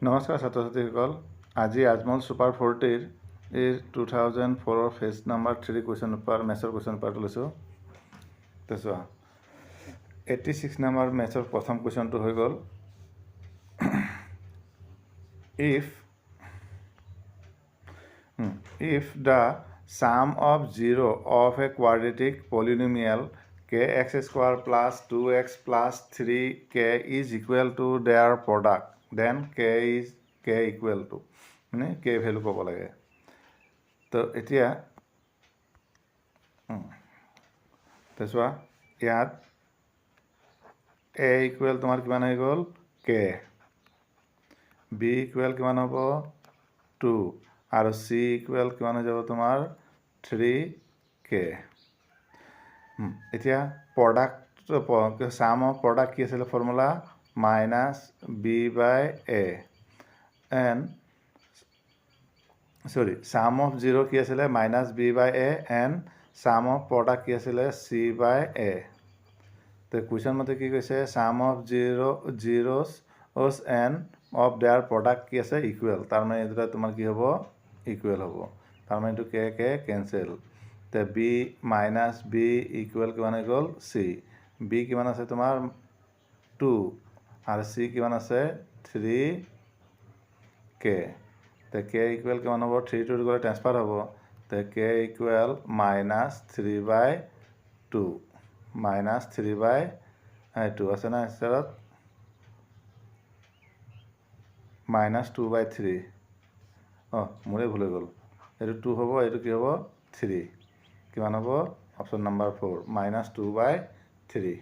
নমস্কাৰ ছাত্ৰ ছাত্ৰীসকল, আজি আজমল ছুপাৰ 40 এই 2004 ফেজ নাম্বাৰ 3 কুৱেশ্যন পেপাৰ মেথছৰ কুৱেশ্যন পেপাৰটো লৈছোঁ। তো চোৱা 86 নম্বৰ মেথছৰ প্ৰথম কুৱেশ্যনটো হৈ গ'ল, if the sum of 0 of a quadratic polynomial kx square plus 2x plus 3k is equal to their product, then k equal to মানে k ভ্যালু পাব লাগে। তো এতিয়া তো চোৱা ইয়াত a ইকুৱেল তোমাৰ কিমান হৈ গ'ল k, b ইকুৱেল কিমান হ'ব 2 আৰু c ইকুৱেল কিমান হৈ যাব তোমাৰ 3k। এতিয়া প্ৰডাক্ট সাম অফ প্ৰডাক্ট কি আছিল formula -b/a and sum of 0 কি আছিলে -b/a and sum of product কি আছিলে c/a। তো কুৱেশ্যন মতে কি কৈছে sum of zeros and of their product কি আছে ইকুৱেল, তাৰ মানে এই দুটা তোমাৰ কি হ'ব ইকুৱেল হ'ব, তাৰ মানে এইটো k কেনসেল। তো b - b ইকুৱেল কিমান হৈ গ'ল c, b কিমান আছে তোমাৰ 2 আৰু c কিমান আছে 3k। তো k ইকুৱেল কিমান হ'ব 3 টু গ'লে ট্ৰান্সফাৰ হ'ব, তো k ইকুৱেল -3/2 -3/2 আছে না আনসাৰত -2/3। মোৰে ভুল হৈ গ'ল, এইটো 2 হ'ব, এইটো কি হ'ব 3, কিমান হ'ব অপশ্যন নম্বৰ 4 -2/3।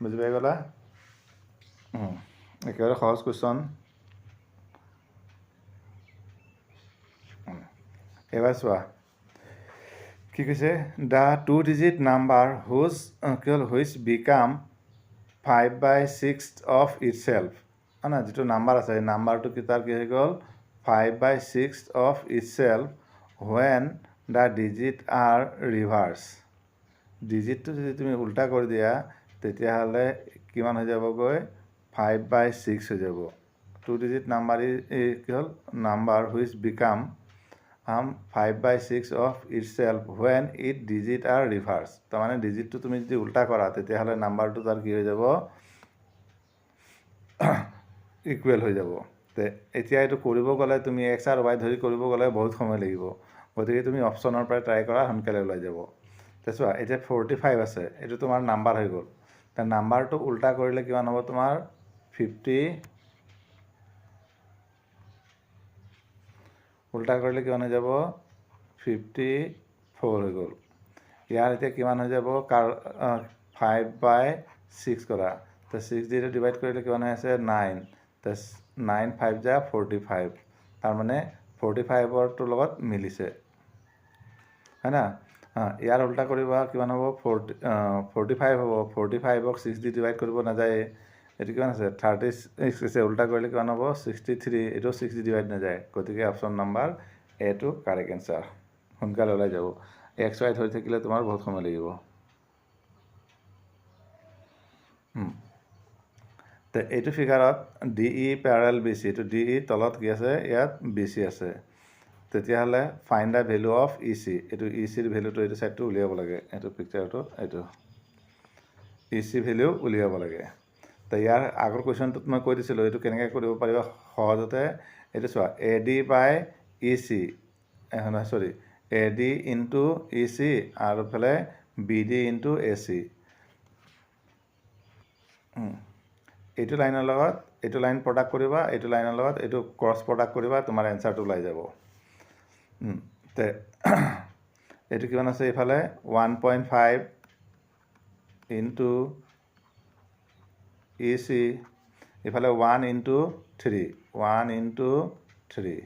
বুজি পাই গ'লা? একেবাৰে সহজ কুৱেশ্যন। এবাৰ চোৱা কি কৈছে the 2-digit number which become 5/6 of itself, না যিটো নাম্বাৰ আছে এই নাম্বাৰটো কি তাৰ কি হৈ গ'ল 5/6 of itself when the digit are reverse। ডিজিটটো যদি তুমি উল্টা কৰি দিয়া তেতিয়াহ'লে কিমান হৈ যাবগৈ 5/6 হৈ যাব। 2-digit নাম্বাৰ কি হ'ল number which become 5/6 of itself when it digit are reverse। তাৰমানে ডিজিটটো তুমি যদি উল্টা কৰা তেতিয়াহ'লে নাম্বাৰটো তাৰ কি হৈ যাব ইকুৱেল হৈ যাব। তো এতিয়া এইটো কৰিব গ'লে তুমি x আৰু y ধৰি কৰিব গ'লে বহুত সময় লাগিব, গতিকে তুমি অপশ্যনৰ পৰা ট্ৰাই কৰা, সোনকালে ওলাই যাব। তো চোৱা এতিয়া 45 আছে, এইটো তোমাৰ নাম্বাৰ হৈ গ'ল। তো নাম্বাৰটো উল্টা কৰিলে কিমান হ'ব তোমাৰ 50, উল্টা কৰিলে কিমান হৈ যাব 54 হৈ গ'ল। ইয়াৰ এতিয়া কিমান হৈ যাব 5/6 কৰা, তো 6 দিয়ে ডিভাইড কৰিলে কিমান হৈ আছে 9, তো 9 5 যা 45, তাৰমানে 45টোৰ লগত মিলিছে হয় না। ইয়াৰ উল্টা কৰিবা কিমান হ'ব 45 হ'ব, 45ক 6 দি ডিভাইড কৰিব নাযায়, এইটো কিমান আছে 36 আছে, উল্টা কৰিলে কিমান হ'ব 63, এইটো 6 দি ডিভাইড নাযায়, গতিকে অপশ্যন নাম্বাৰ এটো কাৰেক্ট এনসাৰ, সোনকালে ওলাই যাব। x y ধৰি থাকিলে তোমাৰ বহুত সময় লাগিব। তো এইটো ফিগাৰত DE প্যাৰেল BC, এইটো DE তলত কি আছে ইয়াত BC আছে, তেতিয়াহ'লে find the value of EC, এইটো ECৰ ভেলুটো এইটো সাইডটো উলিয়াব লাগে, এইটো পিকচাৰটো এইটো EC ভেলু উলিয়াব লাগে। তো ইয়াৰ আগৰ কুৱেশ্যনটোত মই কৈ দিছিলোঁ এইটো কেনেকৈ কৰিব পাৰিবা সহজতে। এইটো চোৱা AD/EC AD ইনটু EC আৰু ফালে BD ইনটু AC, এইটো লাইনৰ লগত এইটো লাইন প্ৰডাক্ট কৰিবা, এইটো লাইনৰ লগত এইটো ক্ৰছ প্ৰডাক্ট কৰিবা, তোমাৰ এনসাৰটো ওলাই যাব। তো এইটো কিমান আছে এইফালে 1.5 ইনটু EC, এইফালে 1 ইনটু 3, 1 ইনটু 3।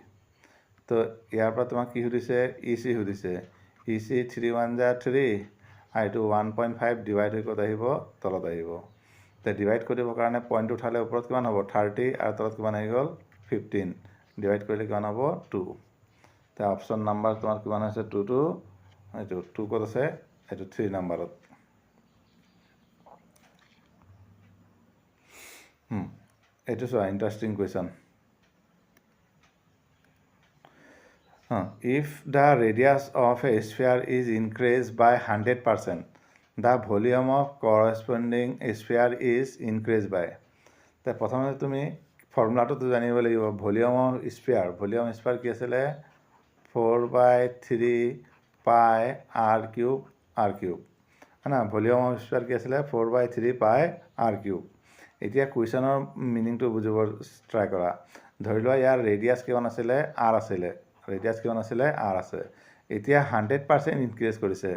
তো ইয়াৰ পৰা তোমাক কি সুধিছে EC সুধিছে, EC 3 1 যা 3 আৰু এইটো 1.5 ডিভাইড হৈ ক'ত আহিব তলত আহিব। তো ডিভাইড কৰিবৰ কাৰণে পইণ্ট উঠালে ওপৰত কিমান হ'ব 30 আৰু তলত কিমান আহি গ'ল 15, ডিভাইড কৰিলে কিমান হ'ব 2। তো অপশ্যন নাম্বাৰ তোমাৰ কিমান হৈছে 2, এইটো 2 ক'ত আছে এইটো 3 নাম্বাৰত। এইটো চোৱা interesting question if the radius of a sphere is increased by 100%, the volume of corresponding sphere is increased by. তে প্ৰথমতে তুমি ফৰ্মুলাটো জানিব লাগিব ভলিউম অফ স্ফিয়াৰ কি আছিলে 4/3 পাই r কিউব হয় না ভলিউম অফ স্ফিয়াৰ কি আছিলে 4/3 পাই r কিউব এতিয়া কুৱেশ্যনৰ মিনিংটো বুজিব ট্ৰাই কৰা ধৰি লোৱা ইয়াৰ ৰেডিয়াছ কিমান আছিলে r আছিলে r আছে এতিয়া 100% ইনক্ৰিজ কৰিছে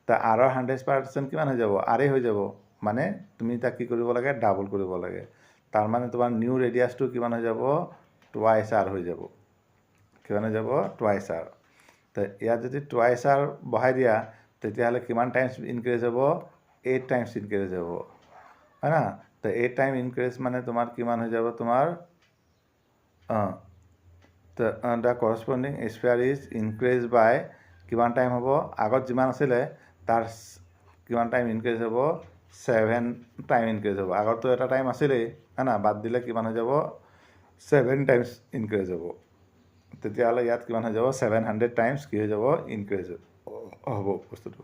তা r ৰ 100% কিমান হৈ যাব r হৈ যাব মানে তুমি তাক কি কৰিব লাগে ডাবল কৰিব লাগে তাৰ মানে তোমাৰ নিউ ৰেডিয়াছটো কিমান হৈ যাব টুৱাইছ r হৈ যাব কিমান হৈ যাব টুৱাইছ r তে ইয়াত যদি টুৱাইছ r বহাই দিয়া তেতিয়াহ'লে কিমান টাইমছ ইনক্ৰিজ হ'ব 8 টাইমছ ইনক্ৰিজ হ'ব হয় না তে 8 টাইম ইনক্ৰিজ মানে তোমাৰ কিমান হৈ যাব তোমাৰ the corresponding sphere is increased by কিমান টাইম হ'ব আগত যিমান আছিলে তাৰ কিমান টাইম ইনক্ৰিজ হ'ব 7 টাইম ইনক্ৰিজ হ'ব আগতো এটা টাইম আছিলেই হয় না বাদ দিলে কিমান হৈ যাব 7 টাইমছ ইনক্ৰিজ হ'ব তেতিয়াহ'লে ইয়াত কিমান হৈ যাব 700 টাইমছ কি হৈ যাব ইনক্ৰিজ হ'ব বস্তুটো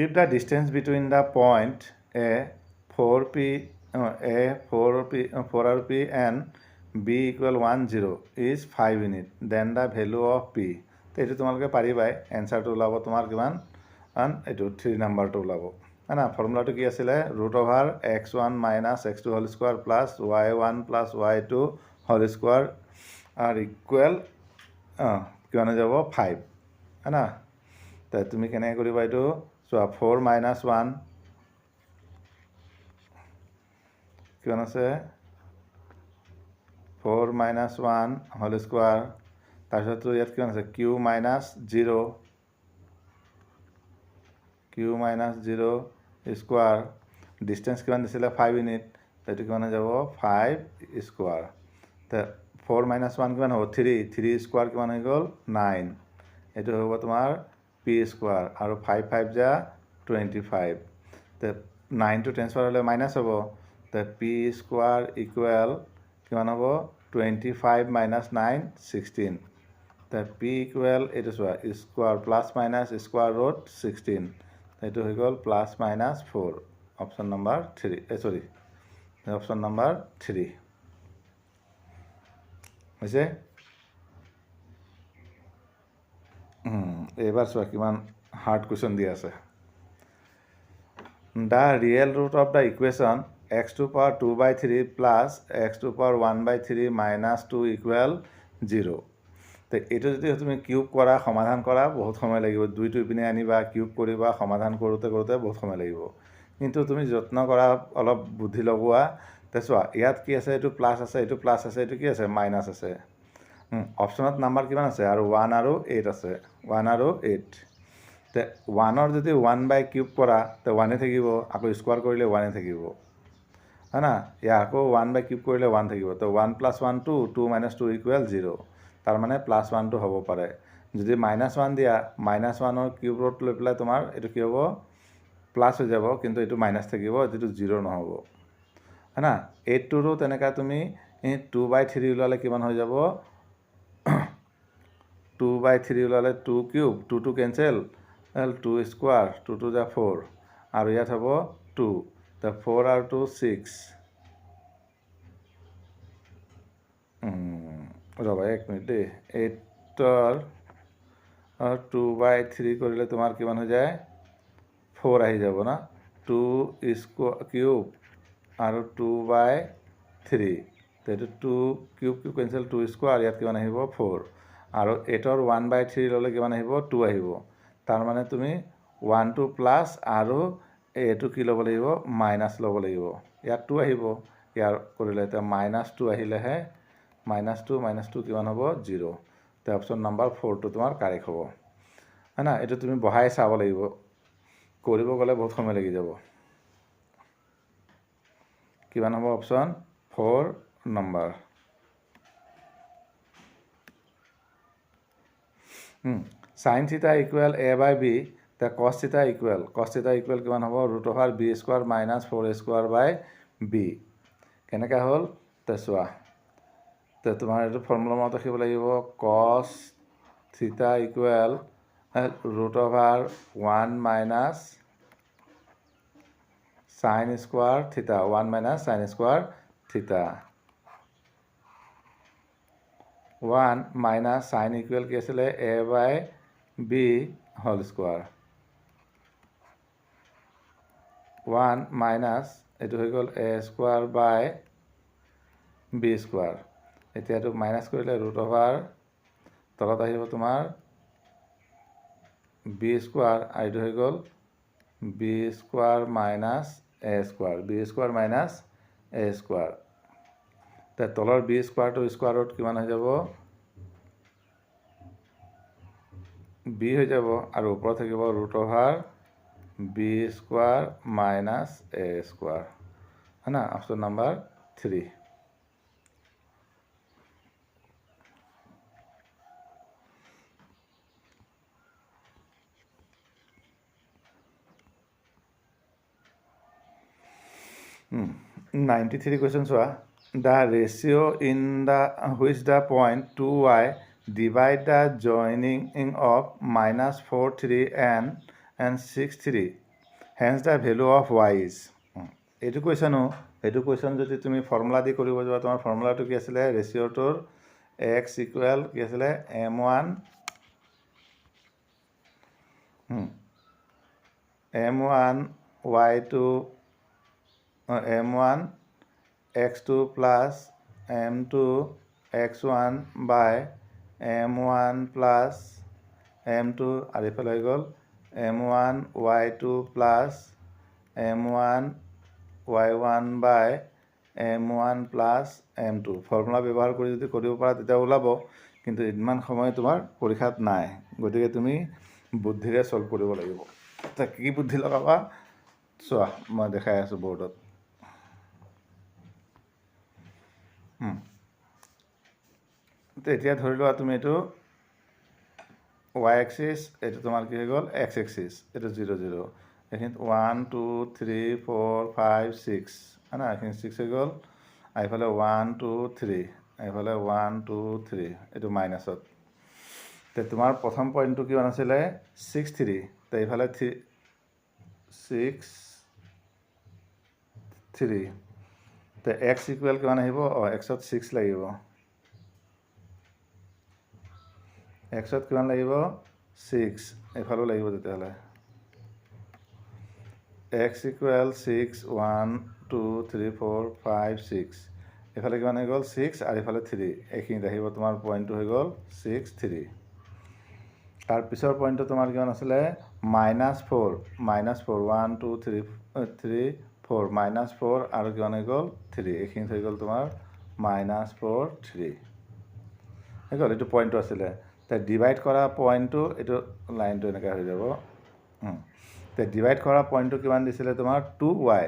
If the distance between the point A 4P and B equal 1 0 is 5 unit, then the value of P. তো এইটো তোমালোকে পাৰিবাই এনচাৰটো ওলাব তোমাৰ কিমান এইটো 3 নাম্বাৰটো ওলাব হয় না ফৰ্মুলাটো কি আছিলে √(x1 - x2 whole square plus y1 + y2 whole square আর ইকুয়াল কিমান হৈ যাব 5 হয় না তা তুমি কেনেকৈ কৰিবা এইটো চোৱা 4 - 1 কিমান আছে 4 - 1 হোল স্কোয়াৰ তাৰপিছতো ইয়াত কিমান আছে q - 0 স্কোয়ার ডিষ্টেঞ্চ কিমান দিছিলে 5 ইউনিট এইটো কিমান হৈ যাব 5 স্কোয়ার তে 4 - 1 কিমান হ'ব 3 স্কোয়ার কিমান হৈ গ'ল 9 এইটো হ'ব তোমাৰ p স্কোয়াৰ আৰু 5 5 যা 25 তে 9 টু ট্ৰান্সফাৰ হ'লে মাইনাছ হ'ব তে p স্কোয়াৰ ইকুৱেল কিমান হ'ব 25 - 9 16 তে p ইকুৱেল এইটো চোৱা square plus minus square root 16 এইটো হৈ গ'ল plus minus 4 option number 3 option number 3 হৈছে এইবাৰ চোৱা কিমান হাৰ্ড কুৱেশ্যন দিয়া আছে the real root of the equation x⁴ plus x⁴ -2 equal 0 তো এইটো যদি তুমি কিউব কৰা সমাধান কৰা বহুত সময় লাগিব দুইটো ইপিনে আনিবা কিউব কৰিবা সমাধান কৰোঁতে বহুত সময় লাগিব কিন্তু তুমি যত্ন কৰা অলপ বুদ্ধি লগোৱা তে চোৱা ইয়াত কি আছে এইটো প্লাছ আছে এইটো প্লাছ আছে এইটো কি আছে মাইনাছ আছে অপশ্যনত নাম্বাৰ কিমান আছে আৰু 1 আৰু 8 আছে 1 আৰু 8 তে 1ৰ যদি 1/কিউব কৰা তে 1 থাকিব আকৌ স্কোয়াৰ কৰিলে 1 থাকিব হয় না ইয়াৰ আকৌ 1/কিউব কৰিলে 1 থাকিব তো 1 + 1 2 2 - 2 ইকুৱেল 0 তাৰ মানে +1টো হ'ব পাৰে যদি -1 দিয়া -1ৰ কিউব ৰুট লৈ পেলাই তোমাৰ এইটো কি হ'ব প্লাছ হৈ যাব কিন্তু এইটো মাইনাছ থাকিব যিটো 0 নহ'ব হয় না 8টোৰো তেনেকৈ তুমি 2/3 ওলালে কিমান হৈ যাব 2/3 ওলালে 2 কিউব 2 কেঞ্চেল 2 স্কোয়ার 2 যা 4 আৰু ইয়াত হ'ব 2 তো 4 আৰু 2 6 ৰ'বা 1 মিনিট দেই 8ৰ 2/3 কৰিলে তোমাৰ কিমান হৈ যায় 4 আহি যাব না 2 কিউব আৰু 2/3 তো এইটো 2 কিউব কেঞ্চেল 2 স্কোয়াৰ ইয়াত কিমান আহিব 4 আৰু 8ৰ 1/3 ল'লে কিমান আহিব 2 আহিব তাৰ মানে তুমি 1 2 প্লাছ আৰু এইটো কি ল'ব লাগিব মাইনাছ ল'ব লাগিব ইয়াত 2 আহিব ইয়াৰ কৰিলে এতিয়া -2 আহিলেহে -2 কিমান হ'ব 0 তো অপশ্যন নাম্বাৰ 4টো তোমাৰ কাৰেক্ট হ'ব হয় না এইটো তুমি বহাই চাব লাগিব কৰিব গ'লে বহুত সময় লাগি যাব কিমান হ'ব অপশ্যন 4 নম্বৰ sine theta equal a by b, তে কস থিটা ইকুৱেল কিমান হ'ব root over b square minus 4a square by b। কেনেকৈ হ'ল তে চোৱা, তে তোমাৰ এইটো ফৰ্মুলা মনত ৰাখিব লাগিব, cos theta equal root over 1 minus sine square theta, 1 minus sine square theta, 1 minus sign equal কি আছিলে a by b whole square, 1 minus এইটো হৈ গ'ল a square by b square. এতিয়া এইটো মাইনাছ কৰিলে ৰুট অভাৰ তলত আহিব তোমাৰ b স্কোৱাৰ, আৰু এইটো হৈ গ'ল b square minus a square, b square minus a square. তে তলৰ b স্কোৱাৰটো স্কোৱাৰ ৰুট কিমান হৈ যাব b হৈ যাব, আৰু ওপৰত থাকিব root over b square minus a square, হয় না, অপশ্যন নাম্বাৰ 3। Hmm. 93 question চোৱা, the ratio in the which the point 2y divide the joining of minus 4 3 and 6 3, hence the value of y is। এইটো question যদি তুমি formula দি কৰিব যোৱা, তোমাৰ ফৰ্মুলাটো কি আছিলে ৰেচিঅ'টোৰ x ইকুৱেল কি আছিলে m1 y2 m1 x2 plus m2 x1 by m1 plus m2, আৰু এইফালে হৈ গ'ল m1 y2 plus m1 y1 by m1 plus m2। Formula ব্যৱহাৰ কৰি যদি কৰিব পাৰা তেতিয়া ওলাব, কিন্তু ইমান সময় তোমাৰ পৰীক্ষাত নাই, গতিকে তুমি বুদ্ধিৰে সলভ কৰিব লাগিব। তা কি বুদ্ধি লগাবা চোৱা, মই দেখাই আছোঁ বৰ্ডত। এতিয়া ধৰি লোৱা তুমি এইটো y এক্সিছ, এইটো তোমাৰ কি হৈ গ'ল x এক্সিছ, এইটো 0 0, এইখিনিত 1 2 3 4 5 6, হয় না, এইখিনি 6 হৈ গ'ল, এইফালে 1 2 3, এইফালে 1 2 3, এইটো মাইনাছত। তে তোমাৰ প্ৰথম পইণ্টটো কিমান আছিলে 6 3, তে এইফালে 6 3, তে x ইকুৱেল কিমান আহিব, xত 6 লাগিব, xত কিমান লাগিব 6, এইফালেও লাগিব, তেতিয়াহ'লে x ইকুৱেল 6 1 2 3 4 5 6, এইফালে কিমান হৈ গ'ল 6, আৰু এইফালে 3, এইখিনিত আহিব তোমাৰ পইণ্টটো হৈ গ'ল 6 3। তাৰপিছৰ পইণ্টটো তোমাৰ কিমান আছিলে -4 1 2 3 4 -4, আৰু কিমান হৈ গ'ল 3, এইখিনিত হৈ গ'ল তোমাৰ -4 3 হৈ গ'ল, এইটো পইণ্টটো আছিলে। তে ডিভাইড কৰা পইণ্টটো, এইটো লাইনটো এনেকৈ হৈ যাব। তে ডিভাইড কৰা পইণ্টটো কিমান দিছিলে তোমাৰ 2y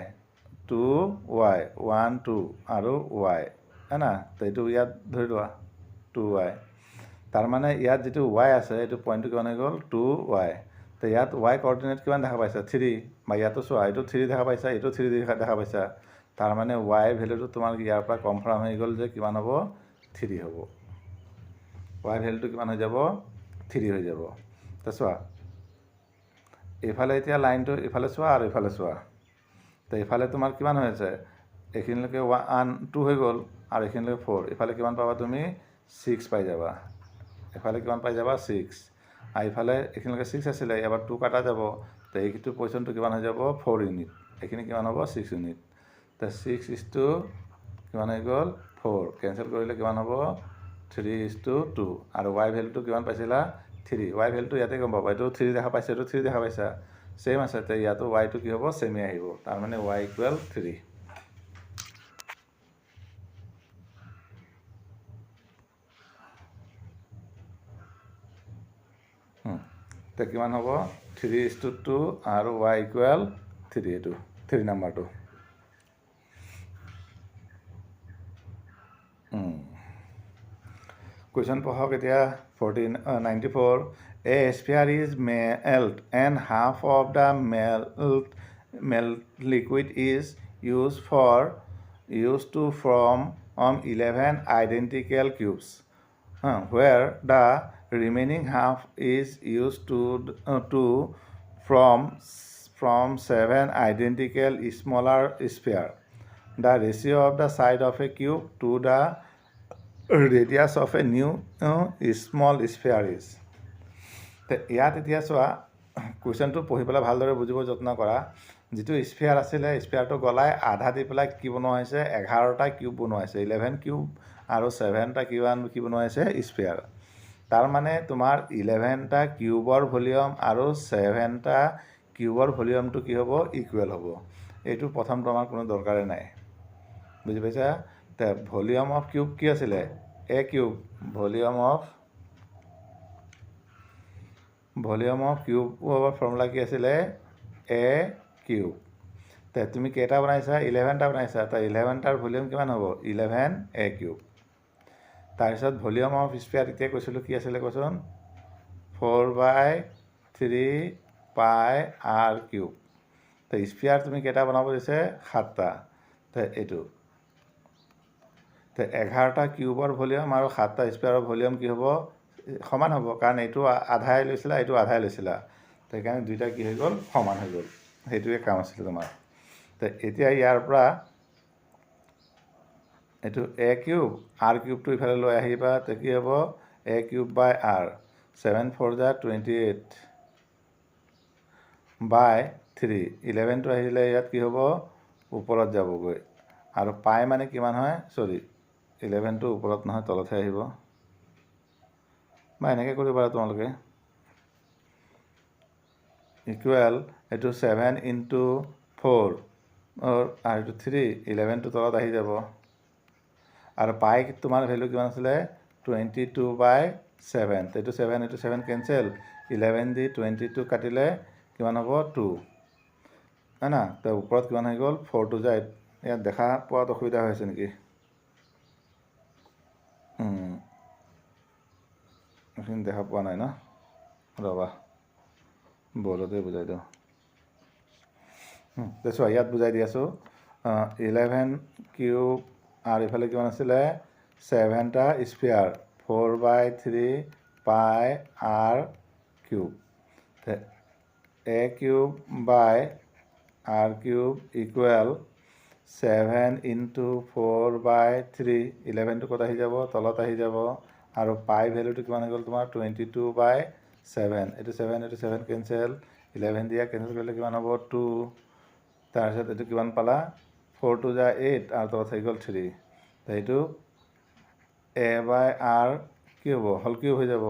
1 2 আৰু y, হয় না, তো এইটো ইয়াত ধৰি লোৱা 2y, তাৰমানে ইয়াত যিটো y আছে এইটো পইণ্টটো কিমান হৈ গ'ল 2y। তো ইয়াত y কৰ্ডিনেট কিমান দেখা পাইছা 3, বা ইয়াতো চোৱা এইটো 3 দেখা পাইছা, এইটো 3 দেখা পাইছা, তাৰমানে y ভেলুটো তোমাৰ ইয়াৰ পৰা কনফাৰ্ম হৈ গ'ল যে কিমান হ'ব 3 হ'ব, y ভেলুটো কিমান হৈ যাব 3 হৈ যাব। তো চোৱা এইফালে এতিয়া লাইনটো এইফালে চোৱা আৰু এইফালে চোৱা, তো এইফালে তোমাৰ কিমান হৈ আছে, এইখিনিলৈকে 1 2 হৈ গ'ল, আৰু এইখিনিলৈকে 4, এইফালে কিমান পাবা তুমি 6 পাই যাবা, এইফালে কিমান পাই যাবা 6, আৰু এইফালে এইখিনিলৈকে 6 আছিলে, এবাৰ 2 কাটা যাব, তো এইটো পজিশ্যনটো কিমান হৈ যাব 4 ইউনিট, এইখিনি কিমান হ'ব 6 ইউনিট। তো 6 কিমান হৈ গ'ল 4, কেঞ্চেল কৰিলে কিমান হ'ব 3:2, আৰু y ভেলুটো কিমান পাইছিলা 3, y ভেলুটো ইয়াতে গম পাবা, এইটো 3 দেখা পাইছা, এইটো 3 দেখা পাইছা, ছেইম আছে, তো ইয়াতো yটো কি হ'ব ছেমেই আহিব, তাৰমানে y ইকুৱেল 3। তো কিমান হ'ব 3:2 আৰু y ইকুৱেল 3, এইটো 3 নাম্বাৰটো। কুৱেশ্যন পঢ়ক এতিয়া 94 a sphere is melt and half of the melt liquid is used to form 11 identical cubes where the remaining half is used to from 7 identical smaller sphere. The ratio of the side of a cube to the radius of a new small sphere is. ইয়াত এতিয়া চোৱা কুৱেশ্যনটো পঢ়ি পেলাই ভালদৰে বুজিব যত্ন কৰা যিটো স্ফিয়াৰ আছিলে স্ফিয়াৰটো গলাই আধা দি পেলাই কি বনোৱা হৈছে 11টা কিউব বনোৱা হৈছে 11 কিউব আৰু 7টা কি বনোৱা হৈছে স্ফিয়াৰ তাৰ মানে তোমাৰ 11টা কিউবৰ ভলিউম আৰু 7টা কিউবৰ ভলিউমটো কি হ'ব ইকুৱেল হ'ব এইটো প্ৰথমটো আমাৰ কোনো দৰকাৰে নাই বুজি পাইছা তে ভলিউম অফ কিউব কি আছিলে এ কিউব ভলিউম অফ কিউবৰ ফৰ্মুলা কি আছিলে এ কিউব তে তুমি কেইটা বনাইছা 11টা বনাইছা তা 11টাৰ ভলিউম কিমান হ'ব 11 এ কিউব তাৰপিছত ভলিউম অফ স্ফিয়াৰ এতিয়া কৈছিলোঁ কি আছিলে কোৱাচোন 4/3 পাই আৰ কিউব তো স্ফিয়াৰ তুমি কেইটা বনাব দিছে 7টা তো এইটো তো 11টা কিউবৰ ভলিউম আৰু 7টা স্ফিয়াৰৰ ভলিউম কি হ'ব সমান হ'ব কাৰণ এইটো আধাই লৈছিলা এইটো আধাই লৈছিলা তো সেইকাৰণে দুইটা কি হৈ গ'ল সমান হৈ গ'ল সেইটোৱে কাম আছিলে তোমাৰ তো এতিয়া ইয়াৰ পৰা এইটো এ কিউব আৰ কিউবটো ইফালে লৈ আহিবা তো কি হ'ব এ কিউব বাই আৰ 7 4 = 28 বাই 3 11টো আহিলে ইয়াত কি হ'ব ওপৰত যাবগৈ আৰু পাই মানে কিমান হয় সৰি 11টো ওপৰত নহয় তলতহে আহিব বা এনেকৈ কৰিব পাৰা তোমালোকে ইকুৱেল এইটো 7 × 4 আৰু এইটো 3 11টো তলত আহি যাব আৰু পাই তোমাৰ ভেলু কিমান আছিলে 22/7 এইটো 7 এইটো 7 কেঞ্চেল 11 দি 22 কাটিলে কিমান হ'ব 2 হয় না তো ওপৰত কিমান হৈ গ'ল 4টো যায় ইয়াত দেখা পোৱাত অসুবিধা হৈছে নেকি এইখিনি দেখা পোৱা নাই ন ৰ'বা বৰ্ডতে বুজাই দিওঁ চোৱা ইয়াত বুজাই দি আছোঁ 11 কিউব আৰু ইফালে কিমান আছিলে 7টা স্ফিয়াৰ 4/3 পাই আৰ কিউব এ কিউব বাই আৰ কিউব ইকুৱেল 7 × 4/3 11টো ক'ত আহি যাব তলত আহি যাব আৰু পাই ভেলুটো কিমান হৈ গ'ল তোমাৰ 22/7 এইটো 7 কেঞ্চেল 11 দিয়া কেঞ্চেল কৰিলে কিমান হ'ব 2 তাৰপিছত এইটো কিমান পালা 4 × 8 আৰু তলত হৈ গ'ল 3 তো এইটো এ বাই আৰ কি হ'ব হল কিউব হৈ যাব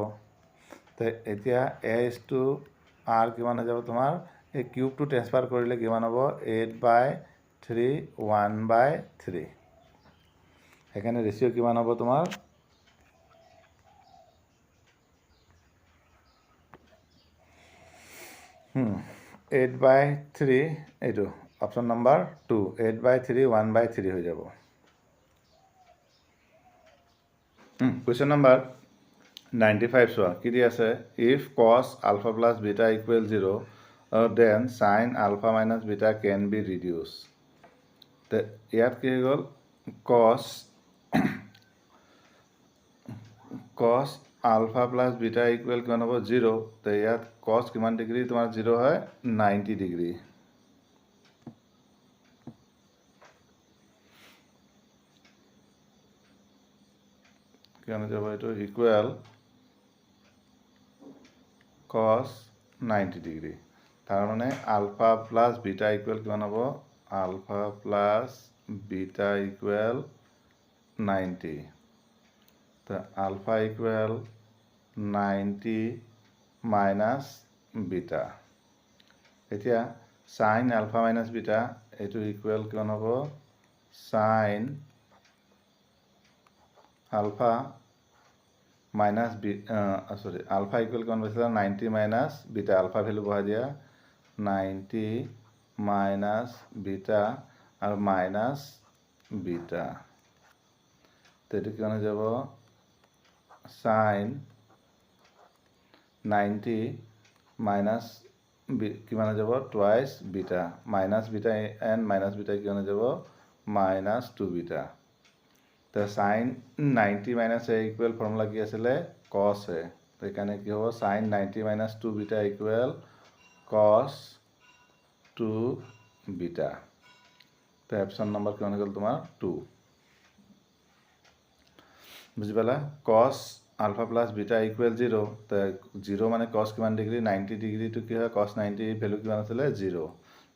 তো এতিয়া এ/আৰ কিমান হৈ যাব তোমাৰ এই কিউবটো ট্ৰেন্সফাৰ কৰিলে কিমান হ'ব 8/3 1/3 সেইকাৰণে ৰেচিঅ' কিমান হ'ব তোমাৰ 8/3 এইটো অপশ্যন নম্বৰ 2 8/3 1/3 হৈ যাব কুৱেশ্যন নম্বৰ 95 চোৱা কি দি আছে if cos alpha plus beta equal 0 then sin alpha minus beta can be reduced তো ইয়াত কি হৈ গ'ল cos alpha plus beta equal কিমান হ'ব 0 তো ইয়াত cos কিমান ডিগ্ৰী তোমাৰ 0 হয় 90 ডিগ্ৰী কিমান যাব এইটো ইকুৱেল cos 90 ডিগ্ৰী তাৰ মানে আলফা প্লাছ বিটা ইকুৱেল কিমান হ'ব আলফা প্লাছ বিটা ইকুৱেল 90 তো আলফা ইকুৱেল 90 মাইনাছ বিটা এতিয়া সাইন আলফা মাইনাছ বিটা এইটো ইকুৱেল কিমান হ'ব সাইন আলফা মাইনাছ সৰি আলফা ইকুৱেল কিমান পাইছিলা 90 মাইনাছ বিটা আলফা ভেলু বহাই দিয়া 90 মাইনাছ বিটা আৰু মাইনাছ বিটা তো এইটো কিমান হৈ যাব sin 90 মাইনাছ কিমান হৈ যাব twice beta minus beta and minus beta কিমান হৈ যাব মাইনাছ 2 বিটা তো sin 90 minus a equal formula কি আছিলে cos এ তো সেইকাৰণে কি হ'ব sin 90 minus 2 beta equal cos 2 beta তো অপশ্যন নম্বৰ কিমান হৈ গ'ল তোমাৰ 2 বুজি পালা cos alpha plus beta equal 0 তো 0 মানে cos কিমান ডিগ্ৰী 90 ডিগ্ৰীটো কি হয় cos 90 ভেলু কিমান আছিলে 0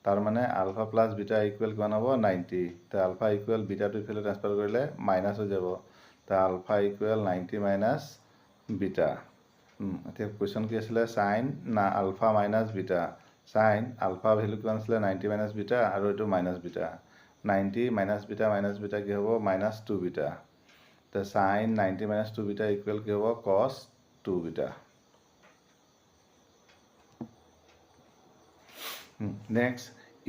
তাৰ মানে আলফা প্লাছ বিটা ইকুৱেল কিমান হ'ব 90 তো আলফা ইকুৱেল বিটাটো ইফালে ট্ৰান্সফাৰ কৰিলে মাইনাছ হৈ যাব তো আলফা ইকুৱেল 90 মাইনাছ বিটা এতিয়া কুৱেশ্যন কি আছিলে সাইন না alpha minus beta sine alpha value কিমান আছিলে 90 মাইনাছ বিটা আৰু এইটো মাইনাছ বিটা 90 মাইনাছ বিটা কি হ'ব মাইনাছ 2 বিটা তো সাইন 90 মাইনাছ 2 বিটা ইকুৱেল কি হ'ব cos 2 beta next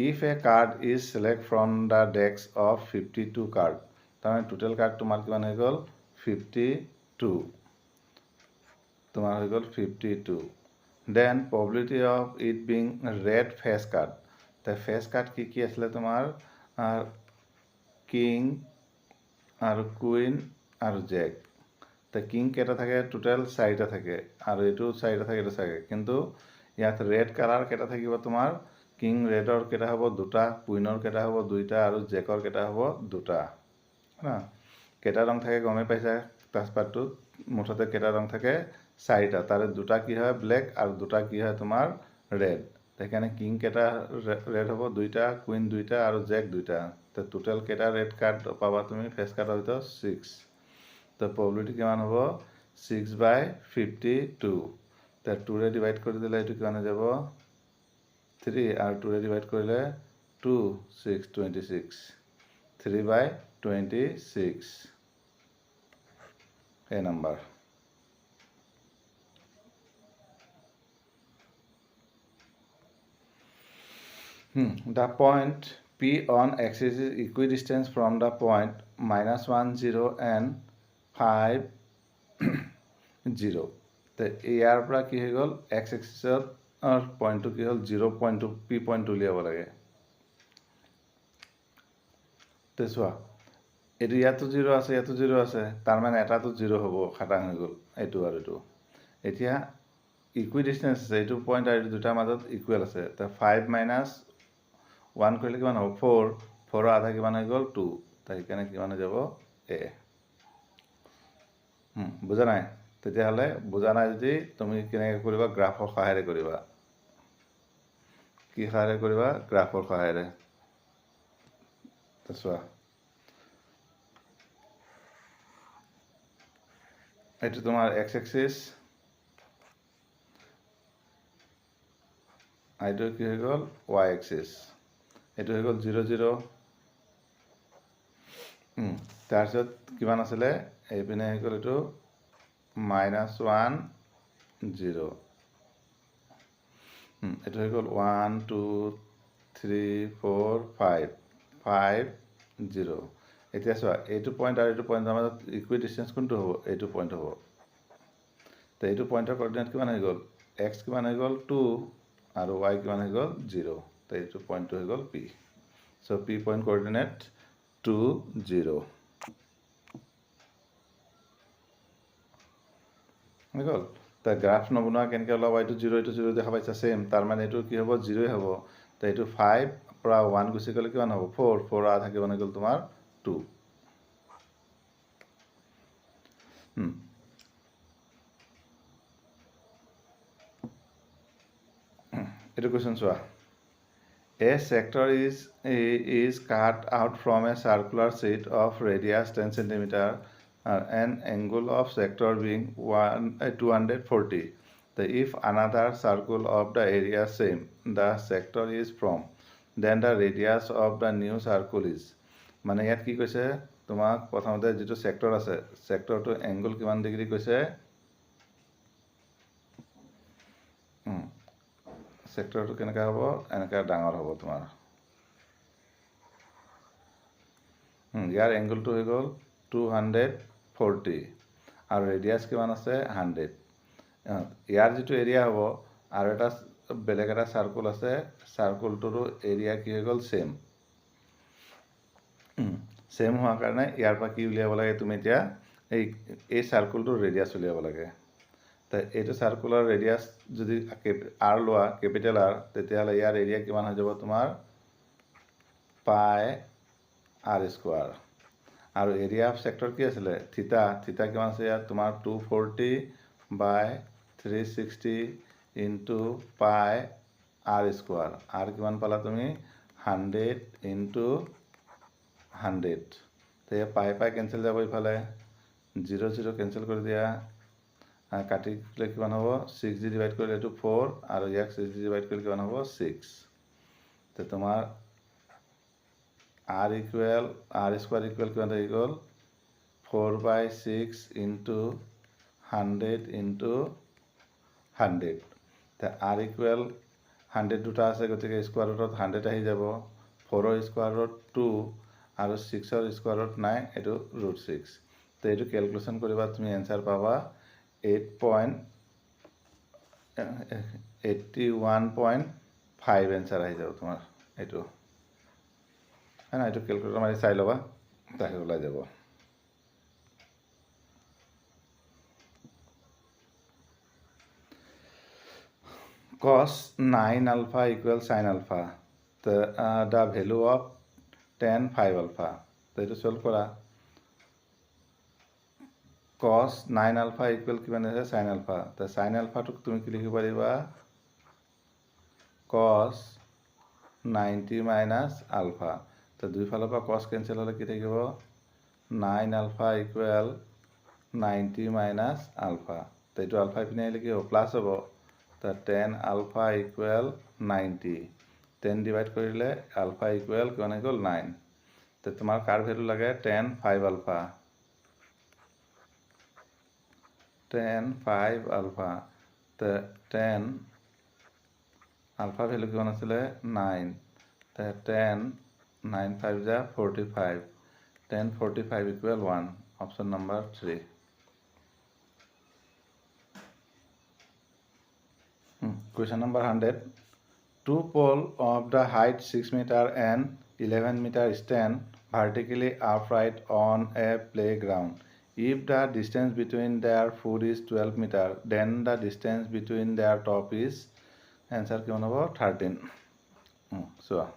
if a card is select from the decks of 52 card তাৰমানে টোটেল কাৰ্ড তোমাৰ কিমান হৈ গ'ল 52 তোমাৰ হৈ গ'ল 52 then probability of it being red face card the face card কি আছিলে তোমাৰ কিং আৰু কুইন আৰু জেক তো কিং কেইটা থাকে টোটেল 4টা থাকে আৰু এইটো 4টা থাকে এইটো থাকে কিন্তু ইয়াত ৰেড কালাৰ কেইটা থাকিব তোমাৰ কিং ৰেডৰ কেইটা হ'ব দুটা কুইনৰ কেইটা হ'ব দুইটা আৰু জেকৰ কেইটা হ'ব দুটা না কেইটা ৰং থাকে গমে পাইছা তাজপাতটোত মুঠতে কেইটা ৰং থাকে 4টা তাৰে দুটা কি হয় ব্লেক আৰু দুটা কি হয় তোমাৰ ৰেড সেইকাৰণে কিং কেইটা ৰেড হ'ব দুইটা কুইন দুইটা আৰু জেক দুইটা তো টোটেল কেইটা ৰেড কাৰ্ড পাবা তুমি ফেচ কাৰ্ডৰ ভিতৰত 6 তো প্ৰবিলিটি কিমান হ'ব 6/52 তো 2 ৰে ডিভাইড কৰি দিলে এইটো কিমান হৈ যাব 3 আৰু 2 ৰে ডিভাইড কৰিলে 2 6 26 3/26 এই number the point P on axis is equidistant from the point -1 0 and 5 0 তো ইয়াৰ পৰা কি হৈ গ'ল x axisৰ পইণ্টটো কি হ'ল 0 পইণ্টটো P পইণ্ট উলিয়াব লাগে তো চোৱা এইটো ইয়াতো 0 আছে ইয়াতো 0 আছে তাৰ মানে এটাতো 0 হ'ব খাটাং হৈ গ'ল এইটো আৰু এইটো এতিয়া ইকুইডিষ্টেন্স আছে এইটো পইণ্ট আৰু দুটাৰ মাজত ইকুৱেল আছে তো 5 - 1 কৰিলে কিমান হ'ব 4 4ৰ আধা কিমান হৈ গ'ল 2 তো সেইকাৰণে কিমান হৈ যাব a বুজা নাই তেতিয়াহ'লে বুজা নাই যদি তুমি কেনেকৈ কৰিবা গ্ৰাফৰ সহায়েৰে কৰিবা কি সহায়েৰে কৰিবা গ্ৰাফৰ সহায়েৰে তো চোৱা এইটো তোমাৰ এক্স এক্সিছ এইটো কি হৈ গ'ল y এক্সিছ এইটো হৈ গ'ল 0 0 তাৰপিছত কিমান আছিলে এইপিনে হৈ গ'ল এইটো -1 0 এইটো হৈ গ'ল 1 2 3 4 5 5 0 এতিয়া চোৱা এইটো পইণ্ট আৰু এইটো পইণ্টৰ মাজত ইকুইডিষ্টেন্স কোনটো হ'ব এইটো পইণ্ট হ'ব তো এইটো পইণ্টৰ কোঅৰ্ডিনেট কিমান হৈ গ'ল x কিমান হৈ গ'ল 2 আৰু y কিমান হৈ গ'ল 0 তো এইটো পইণ্টটো হৈ গ'ল p so p point coordinate 2 0 হৈ গ'ল তো গ্ৰাফ নবনোৱা কেনেকৈ ওলাব এইটো 0 এইটো 0 দেখা পাইছা ছেম তাৰ মানে এইটো কি হ'ব 0 হ'ব তো এইটো 5 পৰা 1 গুচি গ'লে কিমান হ'ব 4 4 আধা কিমান হৈ গ'ল তোমাৰ 2 এইটো কুৱেশ্যন চোৱা A sector is cut out from a circular sheet of radius 10 cm an angle of sector being 240 so if another circle of the area same the sector is from then the radius of the new circle is মানে ইয়াত কি কৈছে তোমাক প্ৰথমতে যেটো sector আছে সেক্টৰটো angle কিমান degree কৈছে সেক্টৰটো কেনেকা হ'ব এনেকা ডাঙৰ হ'ব তোমাৰ ইয়াৰ এংগলটো হৈ গ'ল 240 আৰু ৰেডিয়াছ কিমান আছে 100। ইয়াৰ যিটো এৰিয়া হ'ব আৰু এটা বেলেগ এটা চাৰ্কুল আছে, চাৰ্কুলটোৰো এৰিয়া কি হৈ গ'ল ছেম হোৱাৰ কাৰণে ইয়াৰ পৰা কি উলিয়াব লাগে তুমি এতিয়া এই চাৰ্কুলটোৰ ৰেডিয়াছ উলিয়াব লাগে। এইটো চাৰ্কুলাৰ ৰেডিয়াছ যদি আৰ লোৱা কেপিটেল আৰ, তেতিয়াহ'লে ইয়াৰ এৰিয়া কিমান হৈ যাব তোমাৰ পাই আৰ স্কোৱাৰ। আৰু এৰিয়া অফ চেক্টৰ কি আছিলে থিটা কিমান আছে ইয়াত তোমাৰ 240/360 ইনটু পাই আৰ স্কোৱাৰ। আৰ কিমান পালা তুমি 100 ইনটু 100। তেতিয়া পাই কেঞ্চেল যাব, ইফালে 0 0 কেঞ্চেল কৰি দিয়া, কাটি দিলে কিমান হ'ব 6 দি ডিভাইড কৰিলে এইটো 4 আৰু ইয়াক 6 দি ডিভাইড কৰিলে কিমান হ'ব 6। তো তোমাৰ আৰ স্কোৱাৰ ইকুৱেল কিমান হৈ গ'ল 4/6 ইনটু 100 ইনটু 100। তো আৰ ইকুৱেল 100 দুটা আছে, গতিকে স্কোৱাৰ ৰুটত 100 আহি যাব। 4ৰ স্কোৱাৰ ৰুট 2 আৰু 6ৰ স্কোৱাৰ ৰুট নাই, এইটো √6। তো এইটো কেলকুলেশ্যন কৰিবা, তুমি এনচাৰ পাবা 81.5 এনচাৰ আহি যাব তোমাৰ এইটো। হয় না, এইটো কেলকুলেটৰ মাৰি চাই ল'বা, তাকে ওলাই যাব। cos 9 alpha equals sin alpha. The value of tan 5 alpha. তো এইটো সলভ কৰা। cos 9 alpha equal কিমান আছে sin alpha। তো sin alpha টোক তুমি কি লিখিব পাৰিবা cos 90 minus alpha। তো দুই ফালৰ পৰা cos কেঞ্চেল হ'লে কি থাকিব 9 alpha equal 90 minus alpha। তো এইটো আলফা পিনে আহিলে কি হ'ব প্লাছ হ'ব। তো 10 alpha equal 90। 10 ডিভাইড কৰিলে আলফা ইকুৱেল কিমান হৈ গ'ল 9। তো তোমাৰ কাৰ ভেলু লাগে 10 5 alpha। 10 5 alpha। তো 10 আলফা ভেলু কিমান আছিলে 9। তো 10 9 5 যা 45। 10 45 equal 1। Option number 3। Question number 100. Two poles of the height 6 meter and 11 meter stand vertically upright on a playground. If the distance between their foot is 12 meter, then the distance between their top is answer কিমান হ'ব 13। চোৱা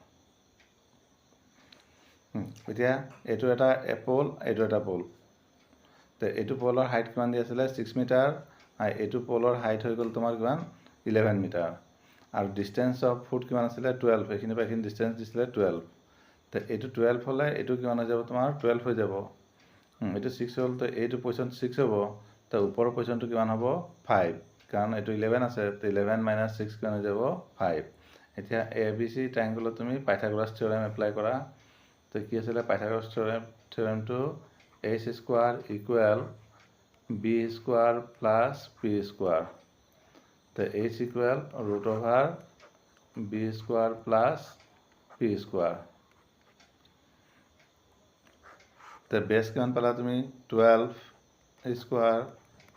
এতিয়া এইটো এটা pole, এইটো এটা pole. তো এইটো পোলৰ হাইট কিমান দি আছিলে 6 মিটাৰ, আৰু এইটো পোলৰ হাইট হৈ গ'ল তোমাৰ কিমান 11 মিটাৰ, আৰু ডিষ্টেঞ্চ অফ ফুট কিমান আছিলে 12। এইখিনি পৰা এইখিনি ডিষ্টেঞ্চ দিছিলে 12। তো এইটো 12 হ'লে এইটো কিমান হৈ যাব তোমাৰ 12 হৈ যাব। এইটো 6 হ'ল, তো এইটো পজিশ্যন 6 হ'ব। তো ওপৰৰ পজিশ্যনটো কিমান হ'ব 5, কাৰণ এইটো 11 আছে। তো 11 minus 6 কিমান হৈ যাব 5। এতিয়া ABC ট্ৰাইংগুলত তুমি পাইথাগোৰাছ থিয়ৰেম এপ্লাই কৰা। তো কি আছিলে পাইথাগোৰাছ থিয়ৰেমটো h square equal b square plus p square. তো h equal √over b square plus p square. তো বেছ কিমান পালা তুমি 12 স্কোৱাৰ,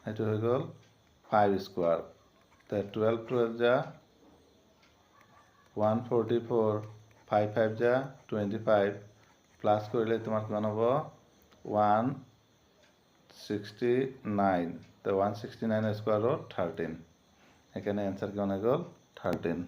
সেইটো হৈ গ'ল 5 স্কোৱাৰ। তো 12 12 যা 144, 5 5 যা 25, প্লাছ কৰিলে তোমাৰ কিমান হ'ব 169। তো 169 স্কোৱাৰত 13, সেইকাৰণে এনচাৰ কিমান হৈ গ'ল 13।